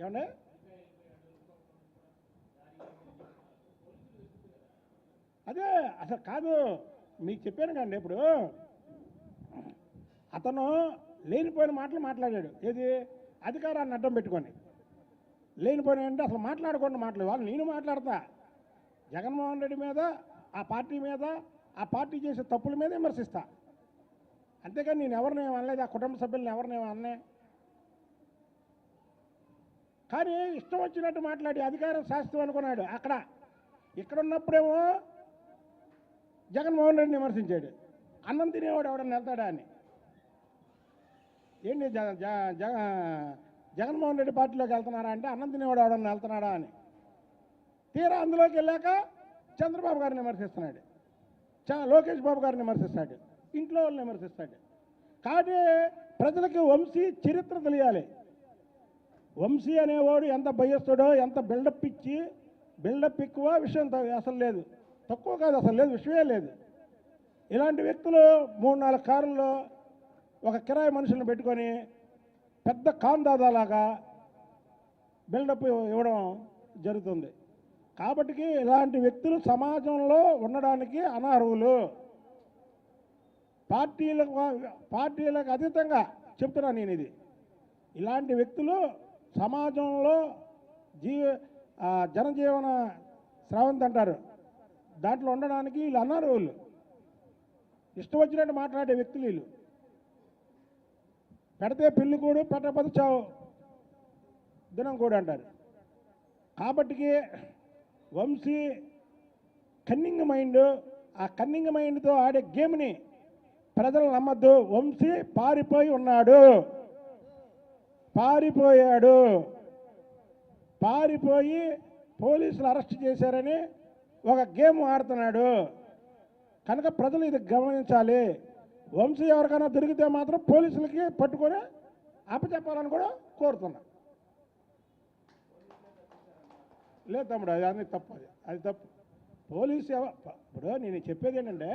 ఏమండి అదే అసలు కాదు మీకు చెప్పాను కండి ఇప్పుడు అతను లేనిపోయిన మాటలు మాట్లాడాడు ఏది అధికారాన్ని అడ్డం పెట్టుకొని లేనిపోయిన అంటే అసలు మాట్లాడకుండా వాళ్ళు నేను మాట్లాడతా జగన్మోహన్ రెడ్డి మీద ఆ పార్టీ మీద ఆ పార్టీ చేసే తప్పుల మీద విమర్శిస్తా అంతేకాని నేను ఎవరిని అనలేదు ఆ కుటుంబ సభ్యులను ఎవరిని అన్నే కానీ ఇష్టం వచ్చినట్టు మాట్లాడి అధికారం శాస్త్రం అనుకున్నాడు అక్కడ ఇక్కడ ఉన్నప్పుడేమో జగన్మోహన్ రెడ్డిని విమర్శించాడు అన్నం తినేవాడు ఎవడన్నా వెళ్తాడా అని ఏంటి జగన్మోహన్ రెడ్డి పార్టీలోకి వెళ్తున్నారా అంటే అన్నం తినేవాడు ఎవడన్నా వెళ్తున్నాడా అని తీరా అందులోకి వెళ్ళాక చంద్రబాబు గారిని విమర్శిస్తున్నాడు లోకేష్ బాబు గారిని విమర్శిస్తాడు ఇంట్లో వాళ్ళని విమర్శిస్తాడు కాబట్టి ప్రజలకి వంశీ చరిత్ర తెలియాలి వంశీ అనేవాడు ఎంత భయస్తుడో ఎంత బిల్డప్ ఇచ్చి బిల్డప్ ఎక్కువ విషయం అసలు లేదు తక్కువ కాదు అసలు లేదు విషయమే లేదు ఇలాంటి వ్యక్తులు 3-4 కారుల్లో ఒక కిరాయి మనుషులను పెట్టుకొని పెద్ద కాందాదాలాగా బిల్డప్ ఇవ్వడం జరుగుతుంది కాబట్టి ఇలాంటి వ్యక్తులు సమాజంలో ఉండడానికి అనర్హులు పార్టీలకు అతీతంగా చెప్తున్నాను నేను ఇది ఇలాంటి వ్యక్తులు సమాజంలో జనజీవన స్రవంతి అంటారు దాంట్లో ఉండడానికి వీళ్ళు అనర్హులు ఇష్టం వచ్చినట్టు మాట్లాడే వ్యక్తులు వీళ్ళు పెడితే పెళ్లి కూడా పెట్టకపోతే చావు దినం కూడా అంటారు కాబట్టి వంశీ కన్నింగ్ మైండ్ ఆ కన్నింగ్ మైండ్తో ఆడే గేమ్ని ప్రజలు నమ్మద్దు వంశీ పారిపోయి పోలీసులు అరెస్ట్ చేశారని ఒక గేమ్ ఆడుతున్నాడు కనుక ప్రజలు ఇది గమనించాలి వంశీ ఎవరికైనా దొరికితే మాత్రం పోలీసులకి పట్టుకొని అప్పచెప్పాలని కూడా కోరుతున్నా లేదు తమ్ముడు అది తప్పు అది తప్పు పోలీసు ఇప్పుడు నేను చెప్పేది ఏంటంటే